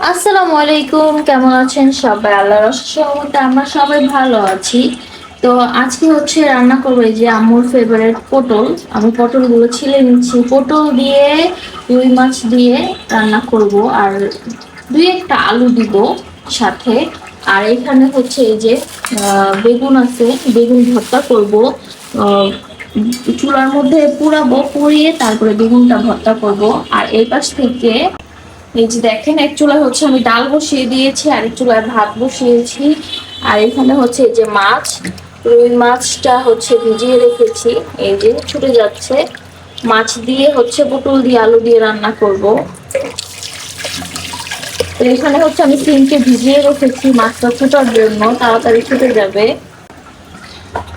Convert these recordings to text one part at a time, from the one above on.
আসসালামু আলাইকুম, কেমন আছেন সবাই? আল্লাহর অশেষ রহমতে আমরা সবাই ভালো আছি। তো আজকে হচ্ছে রান্না করবো এই যে আম্মুর ফেভারিট পটল। আমি পটলগুলো ছিলে নিচ্ছি, পটল দিয়ে রুই মাছ দিয়ে রান্না করব, আর দুই একটা আলু দিব সাথে। আর এখানে হচ্ছে এই যে বেগুন আছে, বেগুন ভর্তা করব। আহ, চুলার মধ্যে পুরাবো, পুড়িয়ে তারপরে বেগুনটা ভর্তা করব। আর এই পাশ থেকে এই যে দেখেন, এক চুলায় হচ্ছে আমি ডাল বসিয়ে দিয়েছি, আর এক চুলায় ভাত বসিয়েছি। আর এখানে হচ্ছে এই যে মাছ, রুই মাছটা হচ্ছে ভিজিয়ে রেখেছি, এই যে ছুটে যাচ্ছে। মাছ দিয়ে হচ্ছে পটল দিয়ে আলু দিয়ে রান্না করব। তো এখানে হচ্ছে আমি সিমকে ভিজিয়ে রেখেছি মাছটা ছুটার জন্য, তাড়াতাড়ি ছুটে যাবে।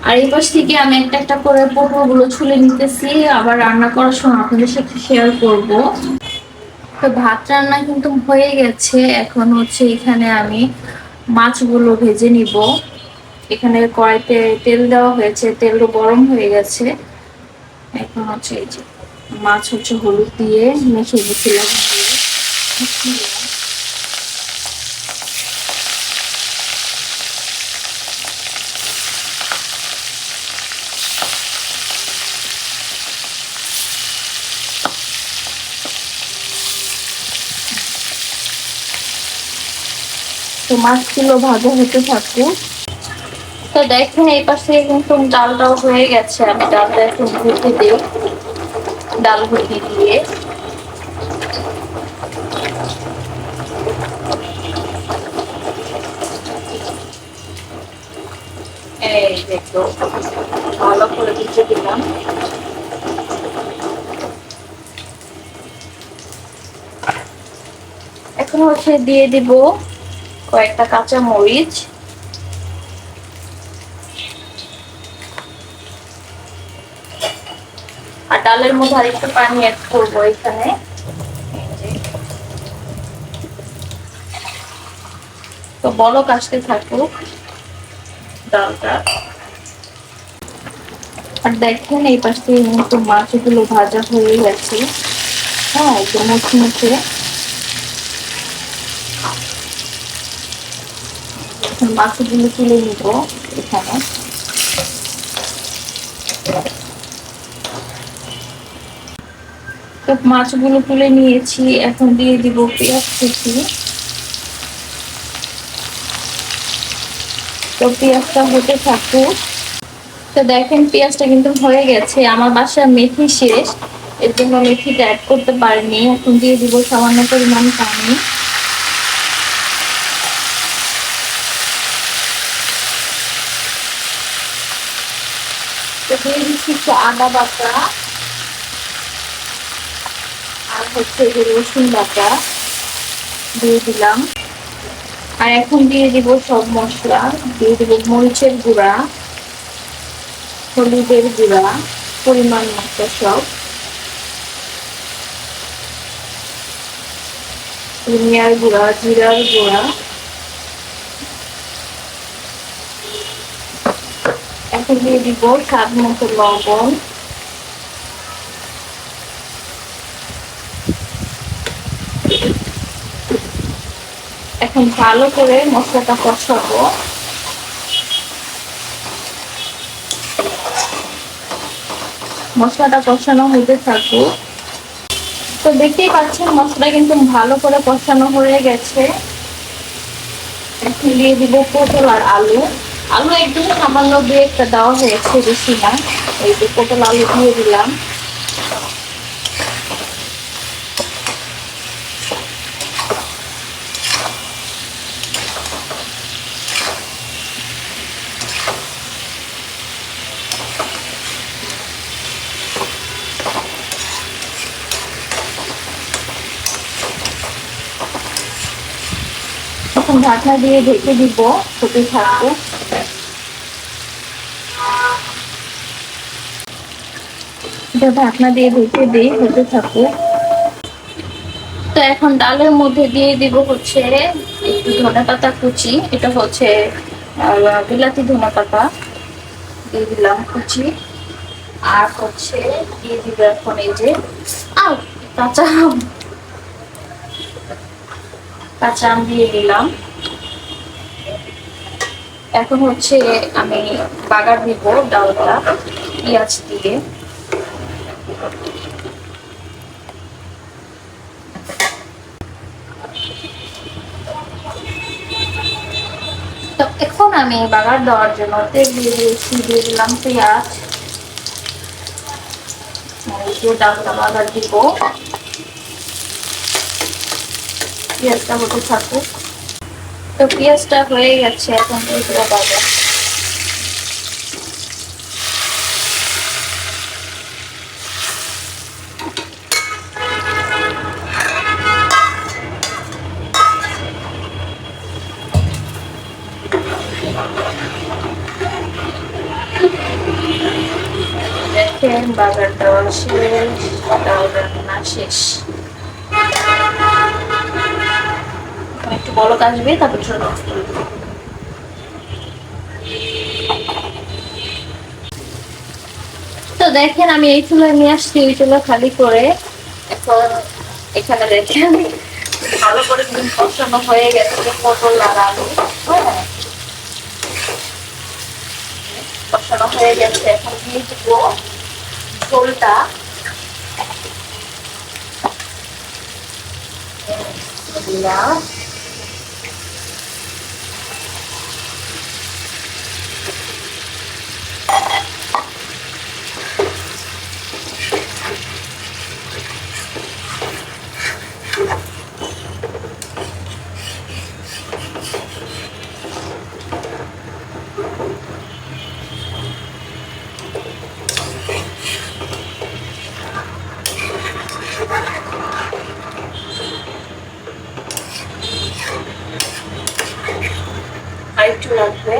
আর এই পাশ থেকে আমি একটা একটা করে পটল গুলো ছুলে নিতেছি, আবার রান্না করার সময় আপনাদের সাথে শেয়ার করব। তো ভাত রান্না কিন্তু হয়ে গেছে, এখন হচ্ছে এখানে আমি মাছগুলো ভেজে নিব। এখানে কড়াইতে তেল দেওয়া হয়েছে, তেলটা গরম হয়ে গেছে। এখন হচ্ছে এই যে মাছ হচ্ছে হলুদ দিয়ে মেখে দিয়েছিলাম দিয়ে। তো মাছগুলো ভাজা হতে থাকুক। তো দেখেন এই পাশে কিন্তু ডালটাও হয়ে গেছে, আমি ডালটা এখন ভেজে দিই ডাল ভেজে দিয়ে। এই দেখো, ভালো করে ভেজে দিলাম। এখন হচ্ছে দিয়ে দিব কয়েকটা কাঁচা মরিচ, আর ডালের মধ্যে আরেকটু পানি অ্যাড করবো এখানে। তো বলক আসতে থাকুক ডালটা। আর দেখেন এই পাশ থেকে কিন্তু মাছগুলো ভাজা হয়ে গেছে। হ্যাঁ, একদম মুচমুচে। এখন মাছগুলো তুলে নিব এখানে। তো মাছগুলো তুলে নিয়েছি, এখন দিয়ে দিব পেঁয়াজ কুচি। তো পেঁয়াজটা হতে থাকুক। তো দেখেন পেঁয়াজটা কিন্তু হয়ে গেছে, আমার বাসায় মেথি শেষ, এর জন্য মেথিটা অ্যাড করতে পারিনি। এখন দিয়ে দিব সামান্য পরিমাণ পানি। তো দিয়ে দিচ্ছি একটু আদা বাটা, আর হচ্ছে যে রসুন বাটা দিয়ে দিলাম। আর এখন দিয়ে দিব সব মশলা, দিয়ে দিব মরিচের গুঁড়া, হলুদের গুঁড়া, পরিমাণ মতো সব, ধনিয়ার গুঁড়া, জিরার গুঁড়া। এখন দিয়ে দিব স্বাদ মতো লবণ। এখন ভালো করে মশলাটা কষাবো। মশলাটা কষানো হতে থাকুক। তো দেখতেই পাচ্ছেন মশলা কিন্তু ভালো করে কষানো হয়ে গেছে। এখন দিয়ে দিব পটল আর আলু। আলু একদম সামান্য দিয়ে একটা দেওয়া হয়েছে, বেশি না। এই যে পটল আলু দিয়ে দিলাম। এখন ঢাকনা দিয়ে ঢেকে দিব, হতে থাকুক। এটা ঢাকনা দিয়ে ঢেকে দিই, হতে থাকুক। তো এখন ডালের মধ্যে দিয়ে দিব হচ্ছে একটু ধনেপাতা কুচি, এটা হচ্ছে বিলাতি ধনেপাতা দিয়ে দিলাম কুচি। আর হচ্ছে দিয়ে দিব এখন এই যে আও কাঁচা কাঁচা আম দিয়ে দিলাম। এখন হচ্ছে আমি বাগার দিব ডালটা পেঁয়াজ দিয়ে। তো এখন আমি বাগার দেওয়ার জন্য তেল দিয়ে দিয়েছি, দিয়ে দিলাম পেঁয়াজ, ডালটা বাগার দিব। পেঁয়াজটা হতে থাকুক। তো পেঁয়াজটা হয়ে গেছে, এখন দিয়ে দেবো বাগার। দেখেন বাগার দেওয়া শেষ, ডাল রান্না শেষ। একটু বলক আসবে, তারপর ছোট অফ করে দেবো। তো দেখেন আমি এই চুলায় নিয়ে আসছি, এই চুলা খালি করে। এখন এখানে দেখেন ভালো করে ডিম কষানো হয়ে গেছে, পটল আর আলু। হ্যাঁ, কষানো হয়ে গেছে। এখন দিয়ে দিব ঝোলটা। দিলাম। আর একটু লাগবে।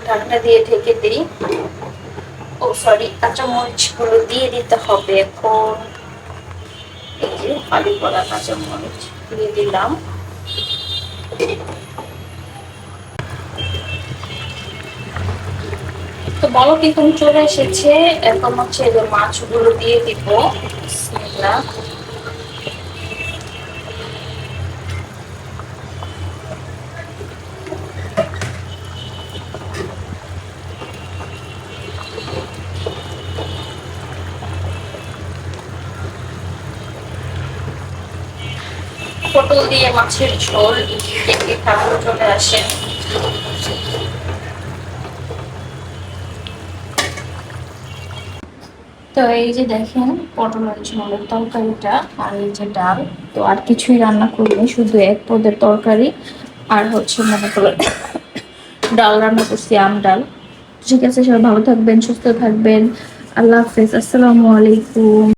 ঢাকনা দিয়ে ঢেকে দিই। ও সরি, কাঁচামরিচ গুলো দিয়ে দিতে হবে এখন। এই যে ফালি করা কাঁচামরিচ দিয়ে দিলাম। তো বলো কিন্তু চলে এসেছে। এখন হচ্ছে যে মাছগুলো দিয়ে দিব। বিসমিল্লাহ। পটল দিয়ে মাছের ঝোল দেখে খাবার চলে আসে। তো এই যে দেখেন পটলের ঝোলের তরকারিটা, আর এই যে ডাল। তো আর কিছুই রান্না করিনি, শুধু এক পদের তরকারি আর হচ্ছে মনে করো ডাল রান্না করছি, আম ডাল। ঠিক আছে, সবাই ভালো থাকবেন, সুস্থ থাকবেন। আল্লাহ হাফেজ, আসসালামু আলাইকুম।